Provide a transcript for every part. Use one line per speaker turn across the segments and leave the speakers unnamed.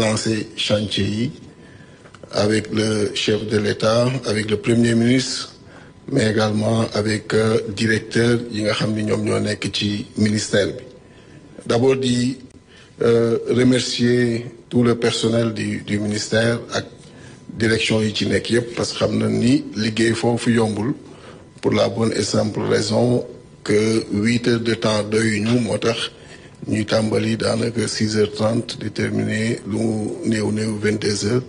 lancer chantier avec le chef de l'État, avec le Premier ministre, mais également avec directeur yi nga xam ni ñoom ñoo nekk ci ministère bi. D'abord di remercier tout le personnel du ministère ak direction yi ci nekk yépp parce que xam na ni liggéey foofu yombul pour la bonne et simple raison que 8 heures de temps doyuñu moo tax ñuy tàmbali daanaka 6h30 di terminer lu néew 22 heures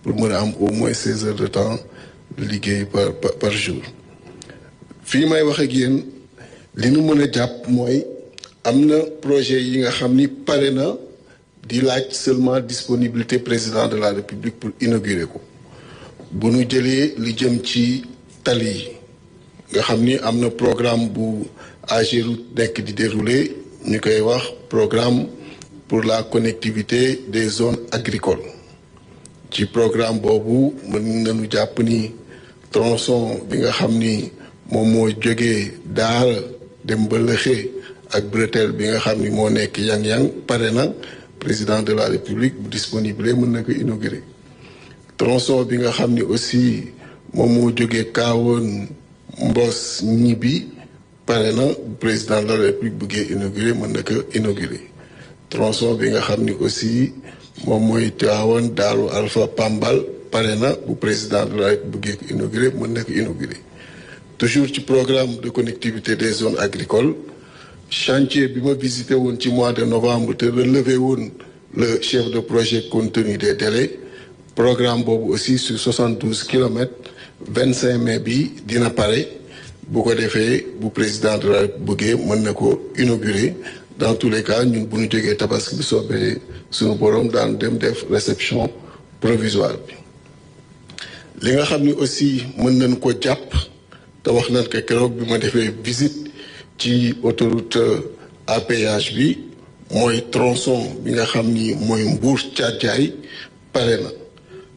pour mën a am au moins 16 heures de temps de liggéey par jour. fii may wax ak yéen li nu mën a jàpp mooy am na projet yi nga xam ni pare na di laaj seulement disponibilité président de la République pour inaugurer ko bu nu jëlee li jëm ci tali yi nga xam ni am na programme bu AGEROUTE nekk di dérouler ñu koy wax programme pour la connectivité des zones agricoles ci programme boobu mën nañu jàpp ni tronçon bi nga xam ni moom moo jógee Daara dem ba Lëxe ak bretelle bi nga xam ni moo nekk yang-yang pare na président de la République bu disponible mën na ko inaugurer tronçon bi nga xam ni aussi moom moo jógee Kaawoon Mbos ñibbi pare na président de la République buggee inaugurer mën na ko inaugurer tronçon bi nga xam ni aussi moom mooy Tivaouane Daaru Alpha Pambal pare na bu président de la République buggee ko inaugurer mën na ko inaugurer toujours ci programme de connectivité des zones agricoles chantier bi ma visité woon ci mois de novembre te relevé woon le chef de projet compte tenu des délais programme boobu aussi sur 72 kilomètres 25 mai bi dina pare bu ko defee bu président de la République bëggee mën na ko inaugurer dans tous les cas ñun bu ñu jógee tabaski bi soobee suñu borom daan dem def réception provisoire bi. li nga xam ni aussi mën nañ ko jàpp te wax nañ ko keroog bi ma defee visite ci autoroute à péage bi mooy tronçon bi nga xam ni mooy Mbour Thiadiaye pare na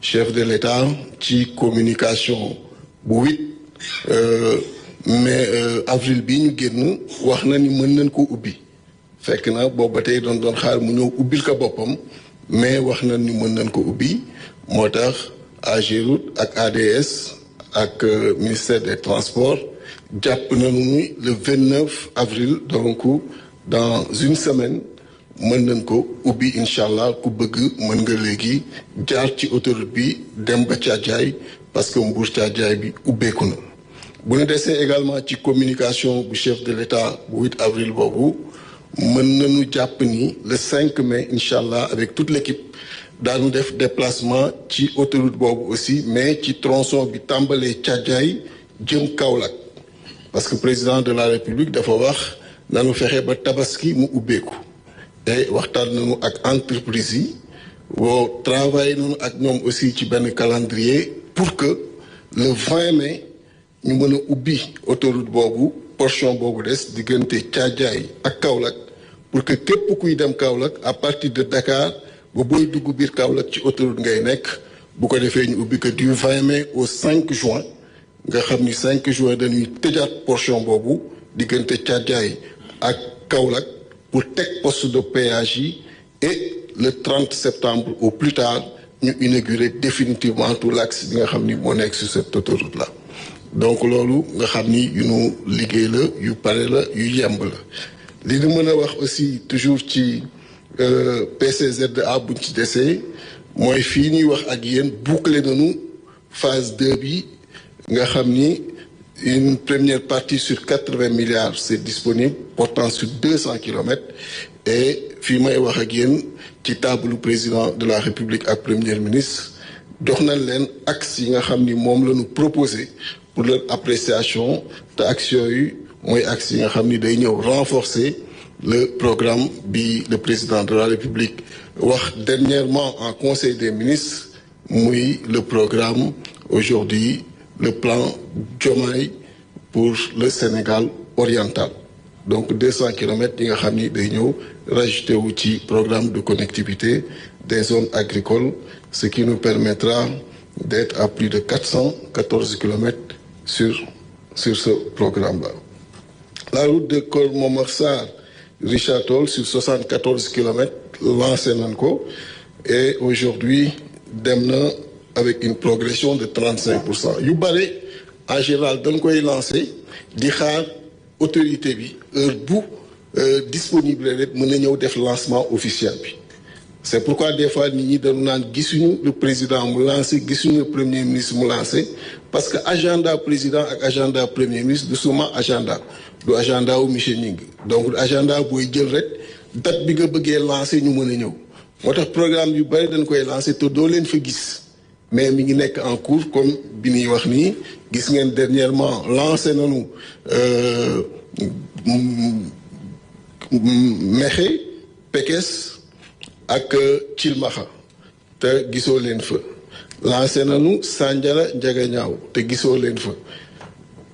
chef de l'État ci communication bu 8 avril bi ñu génn wax na ni mën nañ ko ubbi fekk na boobu ba tey doon xaar mu ñëw ubbil ko boppam mais wax nañ ni mën nañ ko ubbi moo tax AGEROUTE ak ADS ak ministère des transports jàpp nañu ni le 29 avril donc dans une semaine mën nañ ko ubbi incha allah ku bëgg mën nga léegi jaar ci autoroute bi dem ba Thiadiaye parce que Mbour Thiadiaye bi ubbeeku na. bu ñu desee également ci communication bu chef de l'État bu 8 avril boobu mën nañu jàpp ni le 5 mai incha allah avec toute l'équipe daanu def déplacement ci autoroute boobu aussi mais ci tronçon bi tàmbalee Thiadiaye jëm Kaolack parce que président de la République dafa wax nanu fexe ba tabaski mu ubbeeku te waxtaan nañu ak entreprise yi woo travail nañu ak ñoom aussi ci benn calendrier pour que le 20 mai ñu mën a ubbi autoroute boobu portion boobu des diggante Thiadiaye ak Kaolack pour que képp kuy dem Kaolack à partir de Dakar ba booy dugg biir Kaolack ci autoroute ngay nekk bu ko defee ñu ubbi que du 20 mai au 5 juin nga xam ni 5 juin dañuy tëjaat portion boobu diggante Thiadiaye ak Kaolack pour teg poste de péage yi et le 30 septembre au plus tard ñu inaugurer définitivement tout l'axe bi nga xam ni moo nekk sur cette autoroute là. donc loolu nga xam ni yu nu liggéey la yu pare la yu yemb la li ñu mën a wax aussi toujours ci PCZA buñ ci desee mooy fii ñuy wax ak yéen boucler nañu phase 2 bi nga xam ni une première partie sur 80 milliards c'est disponible portant sur 200 kilomètres et fii may wax ak yéen ci table président de la République ak premier ministre jox nañ leen axe yi nga xam ni moom la ñu proposé pour leur appréciation te axe yooyu mooy axe yi nga xam ni day ñëw renforcer le programme bi le président de la République wax dernièrement en conseil des ministres muy le programme aujourd'hui le plan Diomaye pour le Sénégal oriental donc 200 kilomètres yi nga xam ni day ñëw rajouté wu ci programme de connectivité des zones agricoles ce qui nous permettra d'être à plus de 414 kilomètres sur ce programme-là. La route de Keur Momar Sarr Richard Toll sur 74 kilomètres lancé nañ ko et aujourd'hui dem na avec une progression de 35%. yu bare en général dañ koy lancer di xaar autorité bi heure bu disponible rek mën na ñëw def lancement officiel bi. C'est pourquoi des fois nit ñi dañu naan gisuñu le président mu lancé gisuñu le premier ministre mu lancé parce que agenda président ak agenda premier ministre du suma agenda du agenda wu monsieur Gningue donc agenda booy jël rek date bi nga bëggee lancé ñu mën a ñëw moo tax programme yu bari dañ koy lancé te doo leen fa gis mais mi ngi nekk en cours comme bi ñuy wax nii gis ngeen dernièrement lancé nañu Mexe Pekes ak Cilmaxa te gisoo leen fa lancé nañu Sandiara Njagañaaw te gisoo leen fa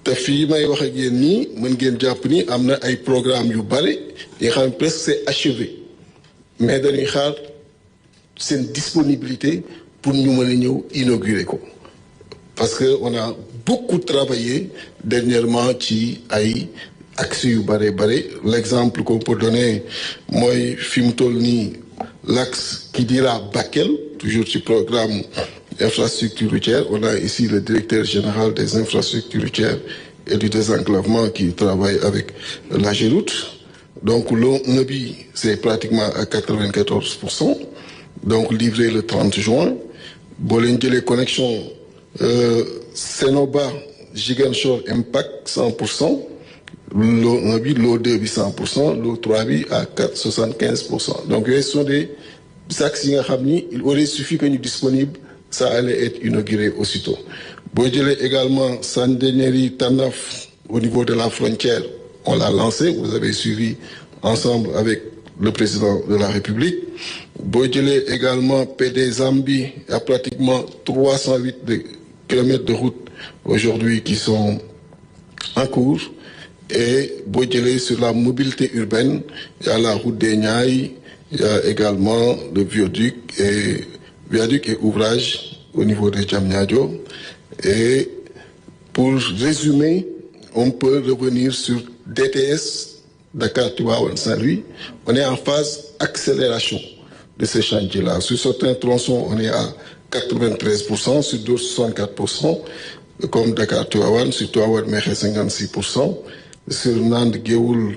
te fii may wax ak yéen nii mën ngeen jàpp ni am na ay programme yu bare yi xam ne presque c'est achevé mais dañuy xaar seen disponibilité pour ñu mën a ñëw inaugurer ko parce que on a beaucoup travaillé dernièrement ci ay axes yu bare l'exemple qu'on peut donner mooy fi mu toll nii l'axe Kidira-Bakel, toujours du programme infrastructure routière. On a ici le directeur général des infrastructures routières et du désenclavement qui travaille avec la Géroute. Donc l'ONEBI, c'est pratiquement à 94%. Donc livré le 30 juin. Bolengé les connexions Senoba, Giganshore Impact 100%. L'ONEBI, l'O2 100%, l'O3 à 75%. Donc ce sont des axes il aurait suffi que nous disponibles, ça allait être inauguré aussitôt. Bodjele également Sandénéry Tanaf au niveau de la frontière, on l'a lancé, vous avez suivi ensemble avec le président de la République. Bodjele également PD Zambie, il y a pratiquement 308 km de route aujourd'hui qui sont en cours. Et Bodjele sur la mobilité urbaine, il y a la route des Niayes, il y a également le viaduc et ouvrage au niveau de Diamniadio. Et pour résumer, on peut revenir sur DTS, Dakar-Tivaouane-Saint-Louis. On est en phase accélération de ces chantiers-là. Sur certains tronçons, on est à 93%, sur d'autres 64%, comme Dakar-Tivaouane, sur Tivaouane-Mexe 56%. Sur Nand-Géoul,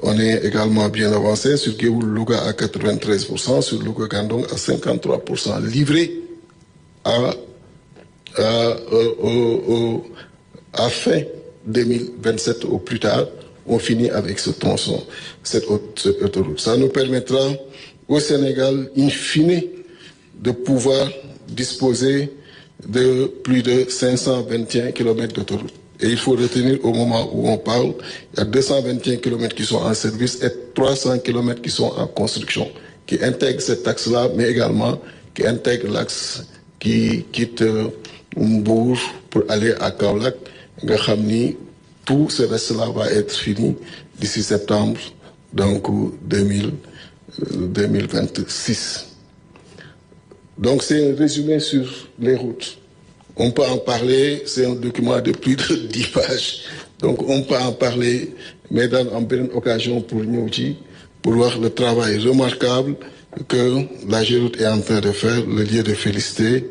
on est également bien avancé. Sur Géoul-Louga à 93%, sur Louga-Gandong à 53%. Livré à fin 2027 au plus tard, on finit avec ce tronçon, cette autoroute. Ça nous permettra au Sénégal, in fine, de pouvoir disposer de plus de 521 km d'autoroute. Et il faut retenir au moment où on parle, il y a 221 km qui sont en service et 300 km qui sont en construction, qui intègrent cet axe-là, mais également qui intègrent l'axe qui quitte Mbour pour aller à Kaolack. Tout ce reste-là va être fini d'ici septembre, donc 2026. Donc c'est un résumé sur les routes. On peut en parler, c'est un document de plus de 10 pages. Donc on peut en parler, mais dans une occasion pour nous, pour voir le travail remarquable que la Géroute est en train de faire, le lieu de féliciter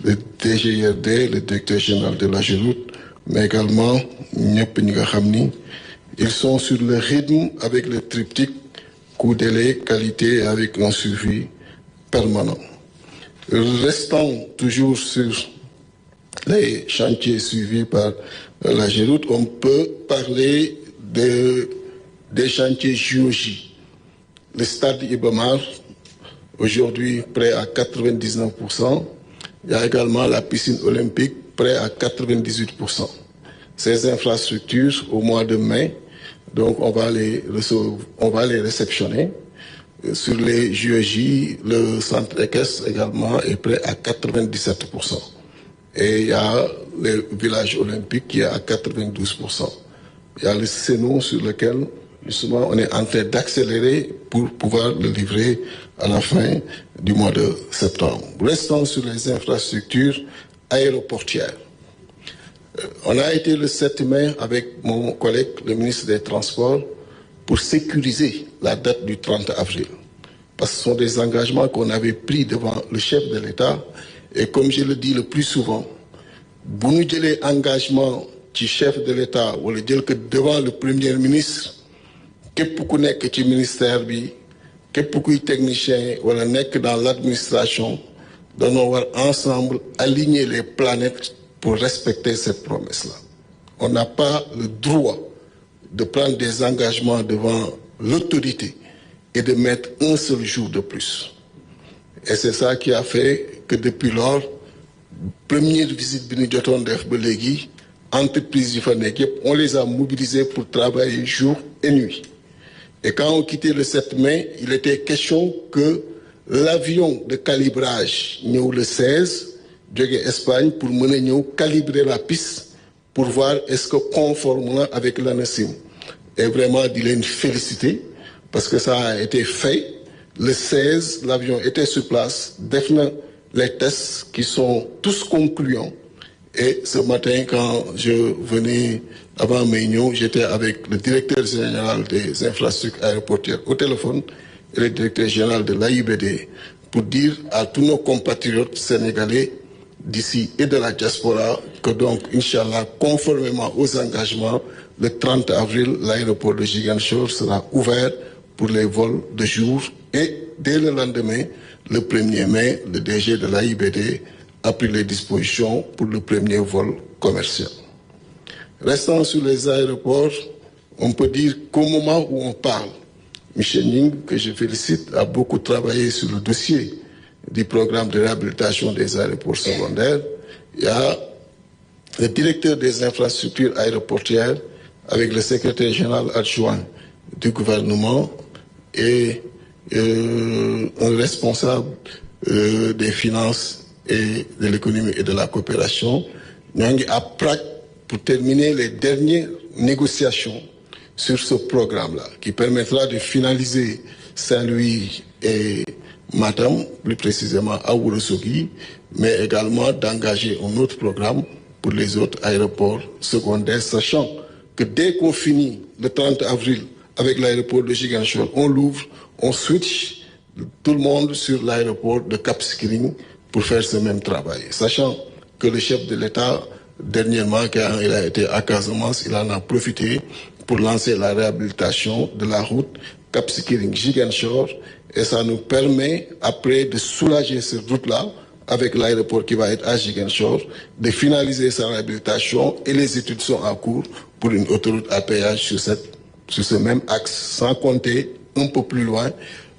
le DGIRD, le directeur général de la Géroute, mais également ils sont sur le rythme avec le triptyque coût, délai, qualité, avec un suivi permanent. Restant toujours sur les chantiers suivis par la Géroute, on peut parler des chantiers JOJ. Le stade Ibamar, aujourd'hui prêt à 99%. Il y a également la piscine olympique, prêt à 98%. Ces infrastructures, au mois de mai, donc on va les réceptionner. Sur les JOJ, le centre équestre également est prêt à 97%. Et il y a le village olympique qui est à 92%. Il y a le Sénou sur lequel, justement, on est en train d'accélérer pour pouvoir le livrer à la fin du mois de septembre. Restons sur les infrastructures aéroportières. On a été le 7 mai avec mon collègue, le ministre des Transports, pour sécuriser la date du 30 avril. parce que ce sont des engagements qu'on avait pris devant le chef de l'État. Et comme je le dis le plus souvent, bu ñu jëlee engagement ci chef de l'État wala jël ko devant le premier ministre képp ku nekk ci ministère bi képp kuy technicien wala nekk dans l'administration dañoo war ensemble aligner les planètes pour respecter cette promesse-là. On n'a pas le droit de prendre des engagements devant l'autorité et de mettre un seul jour de plus. Et c'est ça qui a fait que depuis lors, première visite bi ñu jotoon def ba léegi entreprise yi fa nekk yëpp on les a mobilisés pour travailler jour et nuit. Et quand on quittait le 7 mai, il était question que l'avion de calibrage ñëw le 16 jóge Espagne pour mën a ñëw calibrer la piste pour voir est-ce que conforme na avec l'ANACIM. Et vraiment di leen féliciter parce que ça a été fait. Le 16, l'avion était sur place, def na les tests qui sont tous concluants. Et ce matin, quand je venais avant Méignon, j'étais avec le directeur général des infrastructures aéroportuaires au téléphone et le directeur général de l'AIBD pour dire à tous nos compatriotes sénégalais d'ici et de la diaspora que donc, Inch'Allah, conformément aux engagements, le 30 avril, l'aéroport de Ziguinchor sera ouvert pour les vols de jour et dès le lendemain, le 1er mai, le DG de l'AIBD a pris les dispositions pour le premier vol commercial. Restant sur les aéroports, on peut dire qu'au moment où on parle, Michel Ning, que je félicite, a beaucoup travaillé sur le dossier du programme de réhabilitation des aéroports secondaires. Il y a le directeur des infrastructures aéroportuaires avec le secrétaire général adjoint du gouvernement et un responsable des finances et de l'économie et de la coopération. Nous sommes à Prague pour terminer les dernières négociations sur ce programme-là, qui permettra de finaliser Saint-Louis et Matam, plus précisément à Ourossogui, mais également d'engager un autre programme pour les autres aéroports secondaires, sachant que dès qu'on finit le 30 avril avec l'aéroport de Ziguinchor, on l'ouvre, on switch tout le monde sur l'aéroport de Cap Skirring pour faire ce même travail. Sachant que le chef de l'État, dernièrement, quand il a été à Casamance, il en a profité pour lancer la réhabilitation de la route Cap Skirring-Ziguinchor, et ça nous permet, après, de soulager cette route-là, avec l'aéroport qui va être à Ziguinchor, de finaliser sa réhabilitation, et les études sont en cours pour une autoroute à péage sur ce même axe, sans compter un peu plus loin,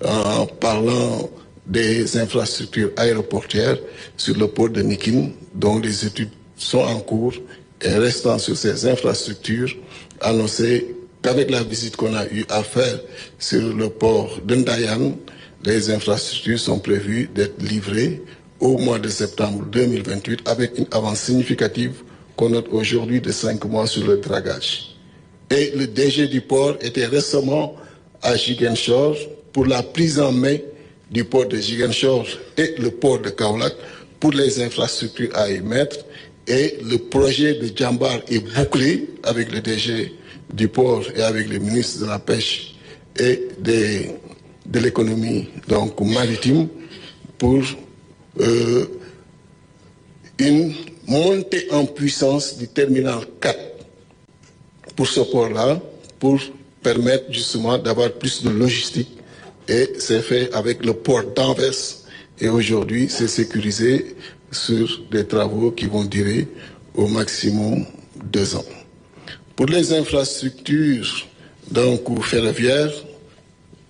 en parlant des infrastructures aéroportuaires sur le port de Nikin, dont les études sont en cours, et restant sur ces infrastructures, annoncer qu'avec la visite qu'on a eu à faire sur le port de Ndayan, les infrastructures sont prévues d'être livrées au mois de septembre 2028 avec une avance significative qu'on note aujourd'hui de 5 mois sur le dragage. Et le DG du port était récemment à Ziguinchor pour la prise en main du port de Ziguinchor et le port de Kaolack pour les infrastructures à y mettre. Et le projet de Djambar est bouclé avec le DG du port et avec le ministre de la Pêche et de l'économie donc maritime pour une montée en puissance du terminal 4 pour ce port-là, pour permettre justement d'avoir plus de logistique. Et c'est fait avec le port d'Anvers. Et aujourd'hui, c'est sécurisé sur des travaux qui vont durer au maximum 2 ans. Pour les infrastructures donc ferroviaires,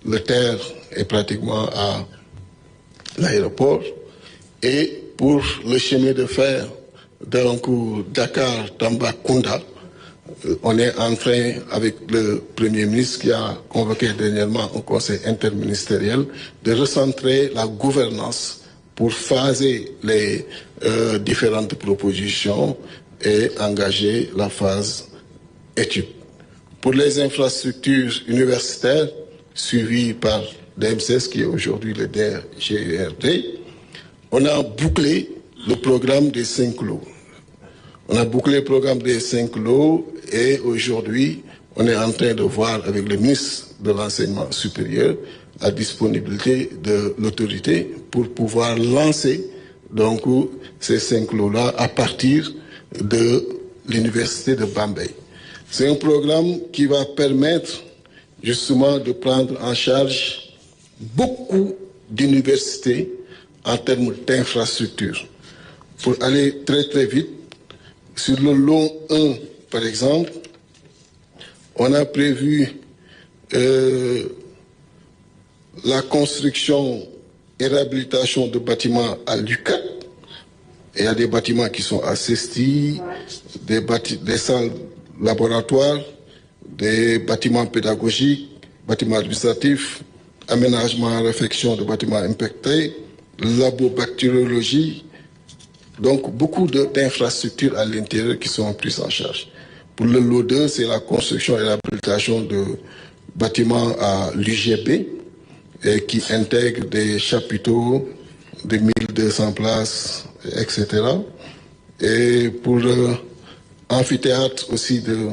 le TER est pratiquement à l'aéroport. Et pour le chemin de fer donc Dakar-Tambacounda, on est en train, avec le Premier ministre qui a convoqué dernièrement un conseil interministériel, de recentrer la gouvernance pour phaser les différentes propositions et engager la phase étude. Pour les infrastructures universitaires, suivies par DMCS, qui est aujourd'hui le DRGRD, on a bouclé le programme des 5 lots. On a bouclé le programme des 5 lots et aujourd'hui, on est en train de voir avec le ministre de l'Enseignement supérieur la disponibilité de l'autorité pour pouvoir lancer donc ces 5 lots-là à partir de l'université de Bambey. C'est un programme qui va permettre justement de prendre en charge beaucoup d'universités en termes d'infrastructures. Pour aller très très vite, sur le lot 1, par exemple, on a prévu la construction et réhabilitation de bâtiments à l'UCAD. Il y a des bâtiments qui sont à Cesti, des salles laboratoires, des bâtiments pédagogiques, bâtiments administratifs, aménagement et réfection de bâtiments impactés, labobactériologie. Donc, beaucoup d'infrastructures à l'intérieur qui sont prises en charge. Pour le lot 2, c'est la construction et réhabilitation de bâtiments à l'UGB qui intègrent des chapiteaux de 1200 places, etc. Et pour l'amphithéâtre aussi de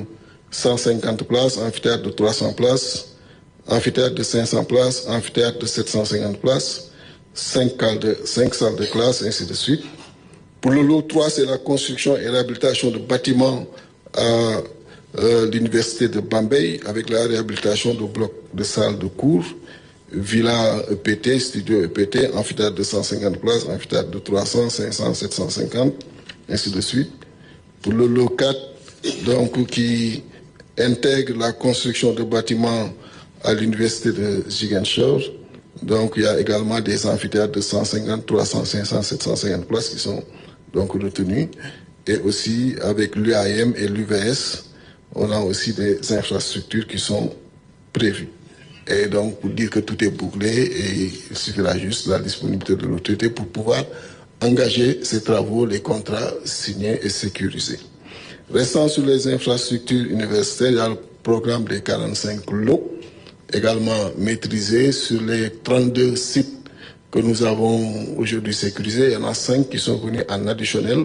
150 places, amphithéâtre de 300 places, amphithéâtre de 500 places, amphithéâtre de 750 places, 5 salles de classe, ainsi de suite. Pour le lot 3, c'est la construction et réhabilitation de bâtiments à l'université de Bambey avec la réhabilitation de blocs de salles de cours, villa EPT, studio EPT, amphithéâtre de 150 places, amphithéâtre de 300, 500, 750, ainsi de suite. Pour le lot 4, donc, qui intègre la construction de bâtiments à l'université de Ziguinchor, donc il y a également des amphithéâtres de 150, 300, 500, 750 places qui sont donc retenus. Et aussi avec l'UAM et l'UVS, on a aussi des infrastructures qui sont prévues. Et donc pour dire que tout est bouclé et il suffira juste la disponibilité de l'autorité pour pouvoir engager ces travaux, les contrats signés et sécurisés. Restant sur les infrastructures universitaires, il y a le programme des 45 lots, également maîtrisé sur les 32 sites que nous avons aujourd'hui sécurisés. Il y en a 5 qui sont venus en additionnel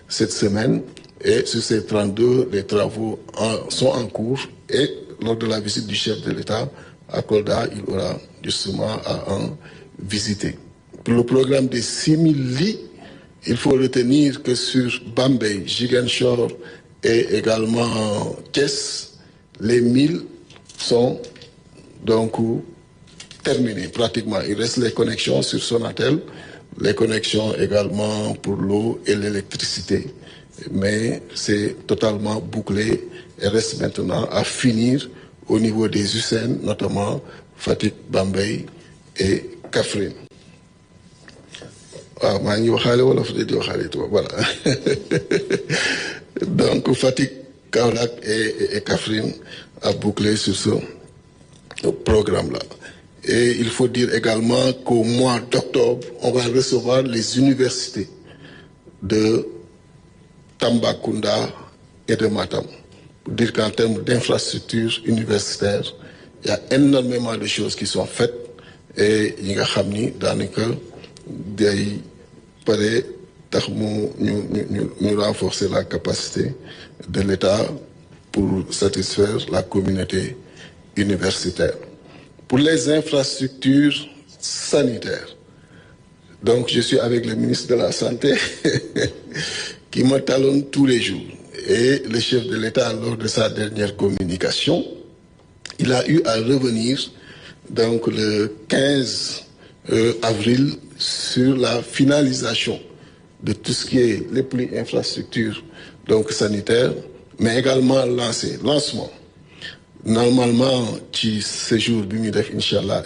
cette semaine. Et sur ces 32, les travaux sont en cours. Et lors de la visite du chef de l'État à Kolda, il aura justement à en visiter. Pour le programme des 6000 lits, il faut retenir que sur Bambey, Ziguinchor et également Thiès, les 1000 sont donc terminés pratiquement. Il reste les connexions sur Sonatel, les connexions également pour l'eau et l'électricité. Mais c'est totalement bouclé et reste maintenant à finir au niveau des UCN, notamment Fatick, Bambey et Kaffrine. Ah, voilà. Donc Fatick, Kaolack et Kaffrine a bouclé sur ce programme-là. Et il faut dire également qu'au mois d'octobre, on va recevoir les universités de Tambacounda et de Matam. Pour dire qu'en termes d'infrastructures universitaires, il y a énormément de choses qui sont faites et il y a des nous renforcer la capacité de l'État pour satisfaire la communauté universitaire. Pour les infrastructures sanitaires, donc je suis avec le ministre de la Santé qui me talonne tous les jours. Et le chef de l'État, lors de sa dernière communication, il a eu à revenir donc le 15 avril sur la finalisation de tout ce qui est les plus infrastructures donc sanitaires, mais également lancement. Normalement, ci séjour bi mi def inchallah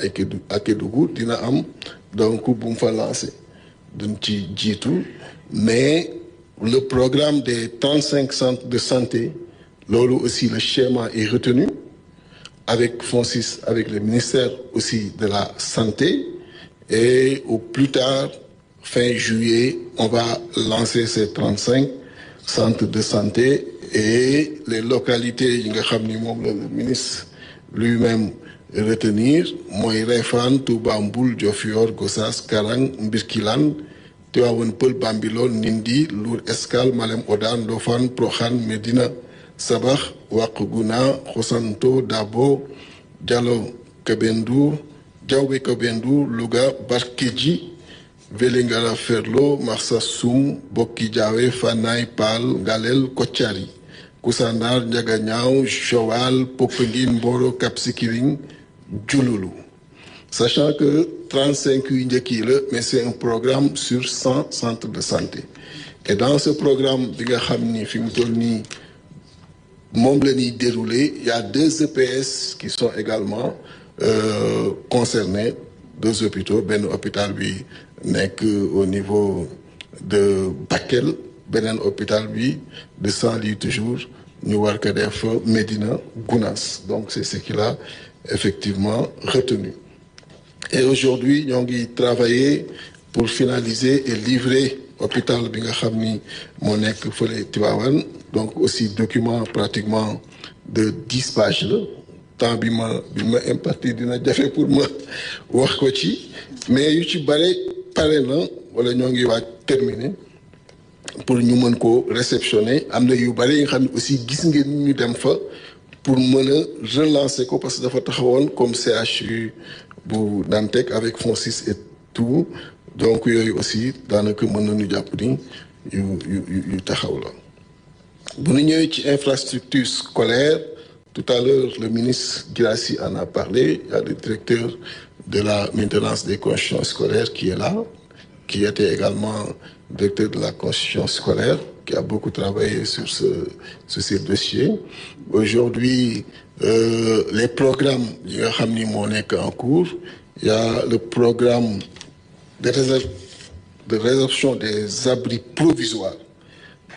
à Kédougou dina am donc bu mu fa lancer duñ ci jiitu, mais le programme des 35 centres de santé, loolu aussi le schéma est retenu avec FONSIS, avec le ministère aussi de la Santé, et au plus tard, fin juillet, on va lancer ces 35 centres de santé et les localités, le ministre lui-même retenir, Moy Refane, Touba Mboul, Diofior, Gossas, Karang, Mbirkilan, Tivaouane Peulh, Bambilor, Nindi, Lour Escale, Malem Hodane, Lofane, Prokhane, Médina Sabax Wakuguna Khosanto Dabo Diallo Kabendour Diawbe Kabendour Louga Barkedji Vélingara Ferlo Marsassoum Bokki Diawé Fanaye Pal Galel Kotiari Koussanar Ndiaganiao Joal Popenguine Mboro Cap Skirring Diouloulou. Sachant que 35 yu njëkk yi la mais c'est un programme sur 100 centres de santé et dans ce programme bi nga xam ni fi mu toll nii moom la ñuy dérouler il y a 2 EPS qui sont également concernés, 2 hôpitaux benn hôpital bi nekk au niveau de Bakel beneen hôpital bi de Saint-Louis toujours ñu war ko def Médina Gounass. Donc c'est ce qu'il a effectivement retenu. Et aujourd'hui ñoo ngi travailler pour finaliser et livrer hôpital bi nga xam ni moo nekk fële Tivaouane. Donc aussi document pratiquement de 10 pages la temps bi ma imparti dina jafe pour ma wax ko ci mais yu ci bare pare na wala ñoo ngi waaj terminer pour ñu mën ko réceptionner. Am na yu bare yi nga xam ne aussi gis ngeen ñu dem fa pour mën a relancer ko parce que dafa taxawoon comme CHU bu Dantec avec FONSIS et tout. Donc yooyu aussi daanaka mën nañu jàpp ni yu taxaw la. Bu ñu ñëwee ci infrastructure scolaire, tout à l'heure le ministre Guirassy en a parlé. Il y a le directeur de la maintenance des constructions scolaires qui est là, qui était également directeur de la construction scolaire, qui a beaucoup travaillé sur ces dossiers. Aujourd'hui, les programmes yi nga xam ni moo nekk en cours, il y a le programme de résorption des abris provisoires.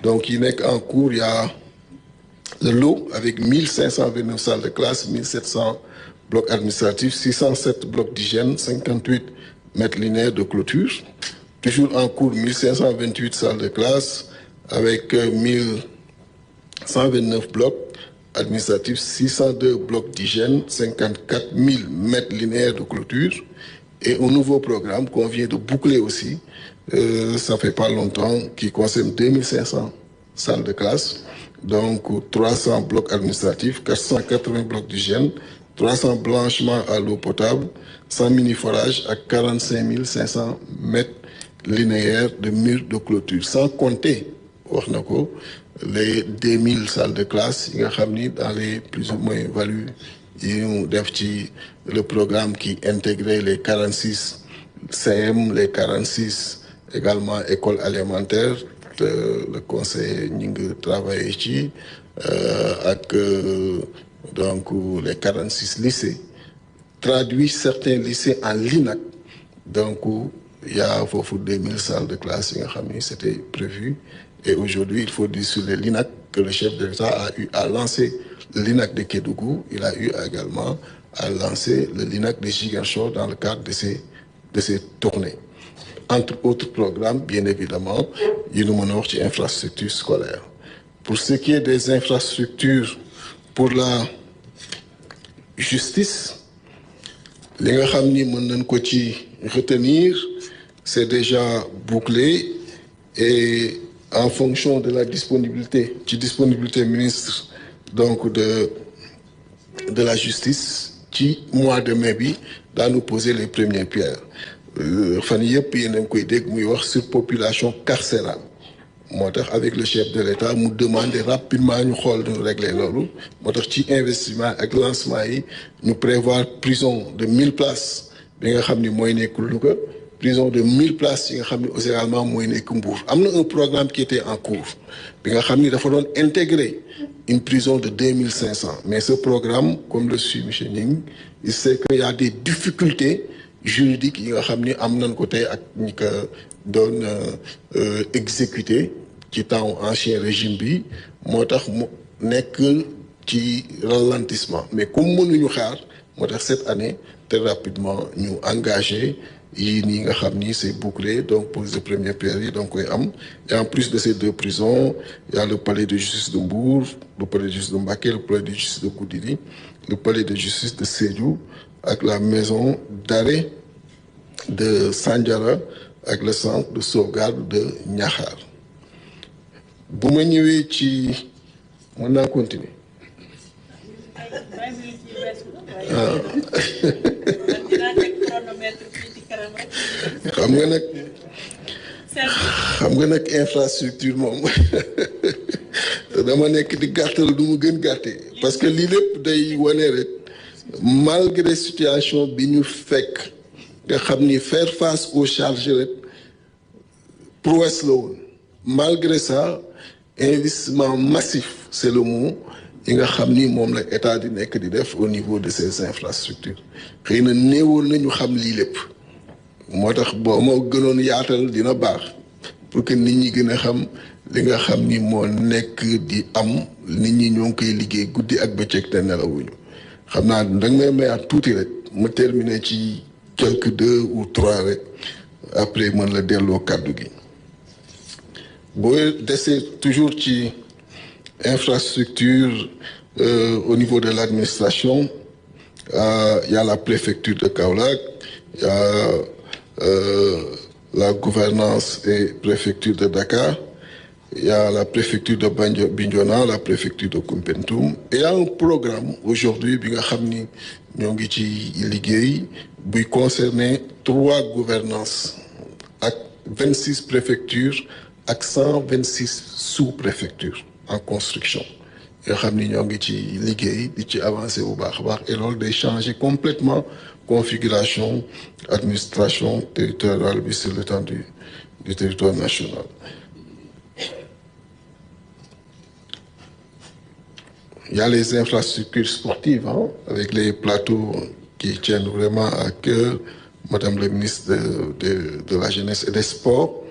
Donc il n'est qu'en cours, il y a le lot avec 1529 salles de classe, 1700 blocs administratifs, 607 blocs d'hygiène, 58 mètres linéaires de clôture. Toujours en cours, 1528 salles de classe avec 1129 blocs administratifs, 602 blocs d'hygiène, 54 000 mètres linéaires de clôture. Et un nouveau programme qu'on vient de boucler aussi, ça fait pas longtemps, qui concerne 2500 salles de classe, donc 300 blocs administratifs, 480 blocs d'hygiène, 300 blanchiments à l'eau potable, 100 mini-forages à 45 500 mètres linéaires de murs de clôture, sans compter les 2000 salles de classe dans les plus ou moins values. Le programme qui intégrait les 46 CM, les 46 également écoles alimentaires, le conseil Ning travaille ici, avec donc les 46 lycées. Traduit certains lycées en LINAC. Donc il y a 2000 salles de classe, c'était prévu. Et aujourd'hui, il faut dire sur les LINAC que le chef de l'État a eu à lancer le LINAC de Kédougou. Il a eu également à lancer le LINAC de Ziguinchor dans le cadre de ces tournées. Entre autres programmes, bien évidemment, il y a une infrastructure scolaire. Pour ce qui est des infrastructures pour la justice, les nga xamni mën nañ ko ci retenir, c'est déjà bouclé et en fonction de la disponibilité ministre donc de la justice qui mois de mai bi dans nous poser les premières pierres. Fan yëpp yéen a ngi koy dégg muy wax surpopulation carcérale. Avec le chef de l'État mu demander rapidement ñu xool ñu régler loolu moo tax ci investissement ak lancement yi ñu prévoir prison de 1000 places bi nga xam ni mooy nekk Louga, prison de 1000 places yi nga xam ni aussi également mooy nekk Mbour. Am na un programme qui était en cours bi nga xam ni dafa doon intégrer une prison de 2500, mais ce programme, comme le suit M. Ning, il sait qu'il y a des difficultés juridiques yi nga xam ni am nañ ko tey ak ñi ko doon exécuté ci temps ancien régime bi moo tax mu nekk ci ralentissement. Mais comme mënuñu xaar moo tax cette année très rapidement ñu engagé yi nii nga xam ni c'est bouclé, donc pour les premières pierres donc koy am. Et en plus de ces 2 prisons, il y a le palais de justice de Mbour, le palais de justice de Mbacké, le palais de justice de Goudiri, le palais de justice de Sédhiou avec la maison d'arrêt de Sandiara avec le centre de sauvegarde de Niakhar. Bu ma ñëwee ci mën naa continuer. xam nga nag infrastructure moom dama nekk di gàttal du mu gën gàttee parce que lii lépp day wane rek malgré situation bi ñu fekk nga xam ni faire face aux charges rek prouesse la woon malgré ça investissement massif c'est le mot yi nga xam ni moom la état di nekk di def au niveau de ces infrastructures xëy na néewoon nañu xam lii lépp moo tax boo moo gënoon yaatal dina baax pour que nit ñi gën a xam li nga xam ni moo nekk di am nit ñi ñoo ngi koy liggéey guddi ak bëccëg te nelawuñu xam naa danga may mayaat tuuti rek mu terminer ci quelques 2 ou 3 rek après mën la delloo kàddu gi boo desee toujours ci infrastructure au niveau de l'administration y a la préfecture de Kaolack y a la gouvernance et préfecture de Dakar, il y a la préfecture de Bignona, la préfecture de Koumpentoum. Et il y a un programme aujourd'hui bi nga xam ni ñoo ngi ci liggéey buy concerner 3 gouvernances ak 26 préfectures ak 126 sous-préfectures en construction yoo xam ni ñoo ngi ci liggéey di ci avancer bu baax a baax et loolu day changer complètement configuration administration territoriale bi sur l'étendue du territoire national. Il y a les infrastructures sportives avec les plateaux qui tiennent vraiment à cœur Madame la ministre de la Jeunesse et des Sports.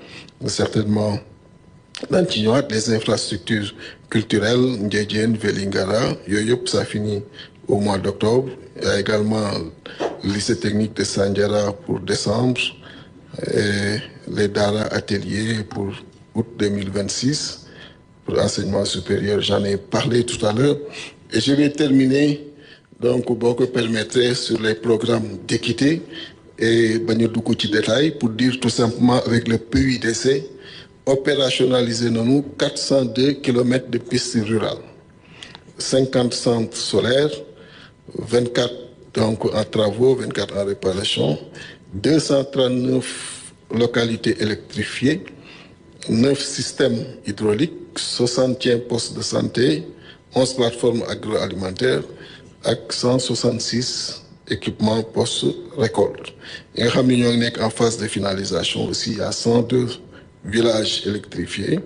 Certainement daan ci ñëwaat les infrastructures culturelles Ndiédiène Vélingara yooyu yëpp ça finit au mois d'octobre. Il y a également le lycée technique de Sandiara pour décembre et les Dara ateliers pour août 2026 pour enseignement supérieur. J'en ai parlé tout à l'heure et je vais terminer donc boo ko permettre sur les programmes d'équité et bañ a dugg ci détail pour dire tout simplement avec le PUDC opérationnalisé nañu 402 kilomètres de pistes rurales 50 centres solaires 24 donc en travaux 24 en réparation 239 localités électrifiées 9 systèmes hydrauliques 61 postes de santé 11 plateformes agroalimentaires ak 166 équipements post-récolte yi nga xam ni ñoo ngi nekk en phase de finalisation aussi à 102 villages électrifiés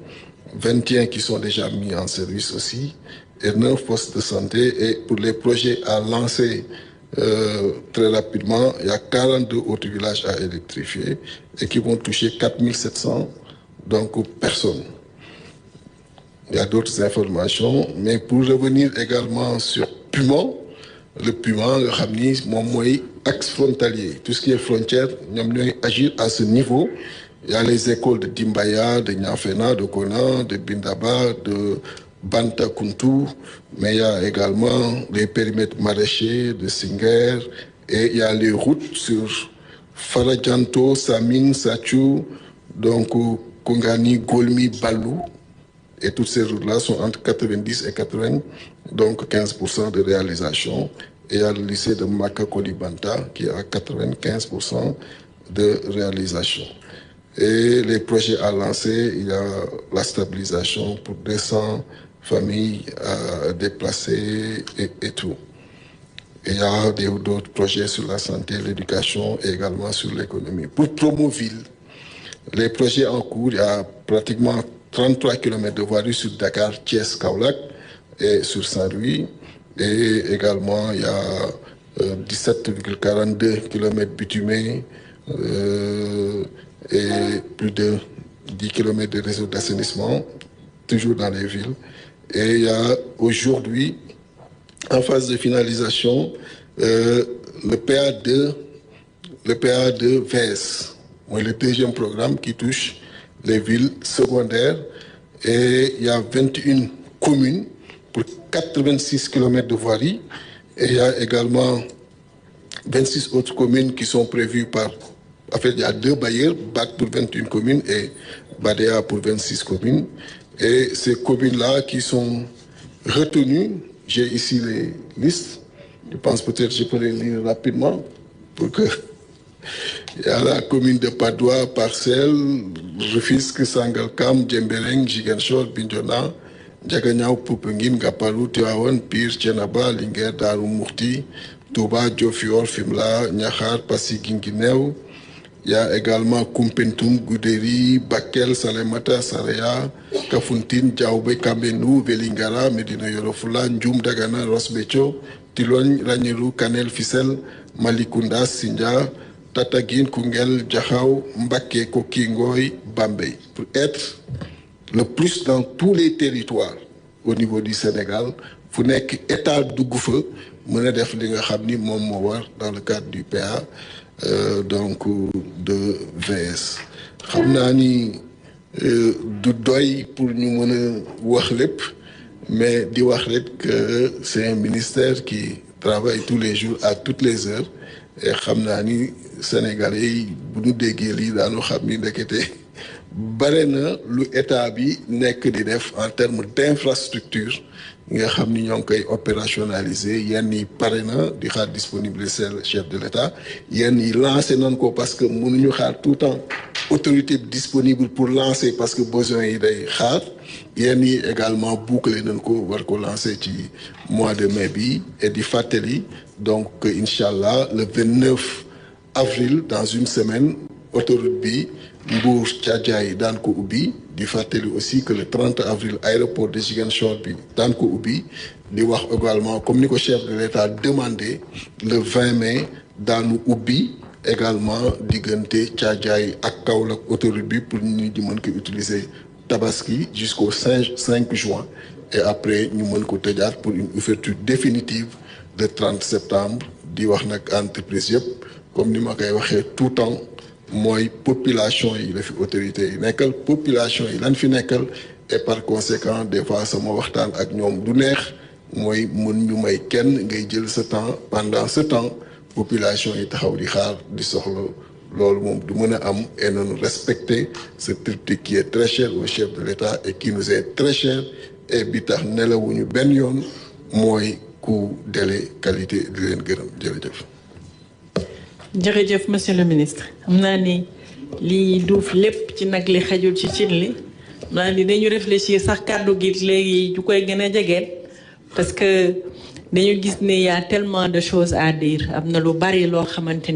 21 qui sont déjà mis en service aussi et 9 postes de santé et pour les projets à lancer très rapidement il y a 42 autres villages à électrifier et qui vont toucher 4700 donc personnes. Il y a d'autres informations mais pour revenir également sur Pumon le Pumon nga xam ni moom mooy axe frontalier tout ce qui est frontière ñoom ñooy agir à ce niveau. Il y a les écoles de Dimbaya, de Niafena, de Kona, de Bindaba, de Bantakuntu, mais il y a également les périmètres maraîchers de Singer et il y a les routes sur Faradjanto, Samine, Satchou, donc Kongani, Golmi, Balou. Et toutes ces routes-là sont entre 90 et 80, donc 15% de réalisation. Et il y a le lycée de Makakolibanta qui a 95% de réalisation. Et les projets à lancer, il y a la stabilisation pour 200 familles déplacées et tout. Et il y a d'autres projets sur la santé, l'éducation et également sur l'économie. Pour Promoville, les projets en cours, il y a pratiquement 33 km de voirie sur Dakar, Thiès, Kaolack et sur Saint-Louis. Et également, il y a 17,42 km bitumés et plus de 10 km de réseau d'assainissement, toujours dans les villes. Et il y a aujourd'hui, en phase de finalisation, le PA2 VS, le deuxième programme qui touche les villes secondaires. Et il y a 21 communes pour 86 km de voirie. Et il y a également 26 autres communes qui sont prévues par... En fait, il y a 2 bailleurs, BAC pour 21 communes et BADEA pour 26 communes. Et ces communes-là qui sont retenues. J'ai ici les listes. Je pense peut-être je peux les lire rapidement pour que... Il y a la commune de Padoua, Parcelles, Rufisque, Sangalkam, Djembeleng, Ziguinchor, Bignona, Ndiaganiao, Popenguine, Gapalou, Tivaouane, Pire, Thiénaba, Linguère, Darou Mourti, Touba, Diofior, Fimela, Niakhar, Passy, Guinguinéo. Il y a également Koumpentoum, Goudéry, Bakel, Salemata, Saraya, Kafountine, Diaoubé, Kamenou, Velingara, Medina Yoro-Fula, Ndioum, Dagana, Ross Béthio, Tilogne, Ragnerou, Kanel, Fissel, Malikounda, Sindia, Tataguine, Koungheul, Diakhao, Mbacké, Koki, Ngoy, Bambey. Pour être le plus dans tous les territoires au niveau du Sénégal, fu nekk état dugg fa mën a def li nga xam ni moom moo war dans le cadre du PA donc de VS. xam naa ni du doy pour ñu mën a wax lépp mais di wax rek que c'est un ministère qui travaille tous les jours à toutes les heures et xam naa ni Sénégalais yi bu ñu déggee lii daanu xam ni ndekete bare na lu état bi nekk di def en termes d'infrastructure nga xam ni ñoo ngi koy opérationnaliser yenn yi pare na di xaar disponible c'est chef de l'État yenn yi lancé nañ ko parce que mënuñu xaar tout le temps autorité disponible pour lancer parce que besoin yi day xaar yenn yi également boucler nañ ko war ko lancer ci mois de mai bi et di fàttali donc incha allah le 29 avril dans une semaine autoroute bi Mbour Thiadiaye daan ko ubbi di fàttali aussi que le 30 avril aéroport de Ziguinchor bi daan ko ubbi di wax également comme ni ko chef de l'État demandé le 20 mai daanu ubbi également diggante Thiadiaye ak Kaolack autoroute bi pour ñu di mën ko utiliser tabaski jusqu'au 5 juin et après ñu mën ko tëjaat pour une ouverture définitive le 30 septembre di wax nag entreprise yëpp comme ni ma koy waxee tout temps mooy population yi la fi autorité yi nekkal population yi lan fi nekkal et par conséquent des fois sama waxtaan ak ñoom du neex mooy mën ñu may kenn ngay jël ce temps pendant ce temps population yi taxaw di xaar di soxla loolu moom du mën a am et nañu respecter ce triptyque qui est très cher au chef de l'État et qui nous est très cher et bi tax nelawuñu benn yoon mooy coût délai qualité di leen gërëm jërëjëf.
jërëjëf monsieur le ministre xam naa ni lii duuf lépp ci nag li xajul ci cin li xam naa ni dañu réfléchir sax kàddu gi léegi ju koy gën a jegeen parce que dañu gis ne y a tellement de choses à dire am na lu bari loo xamante ni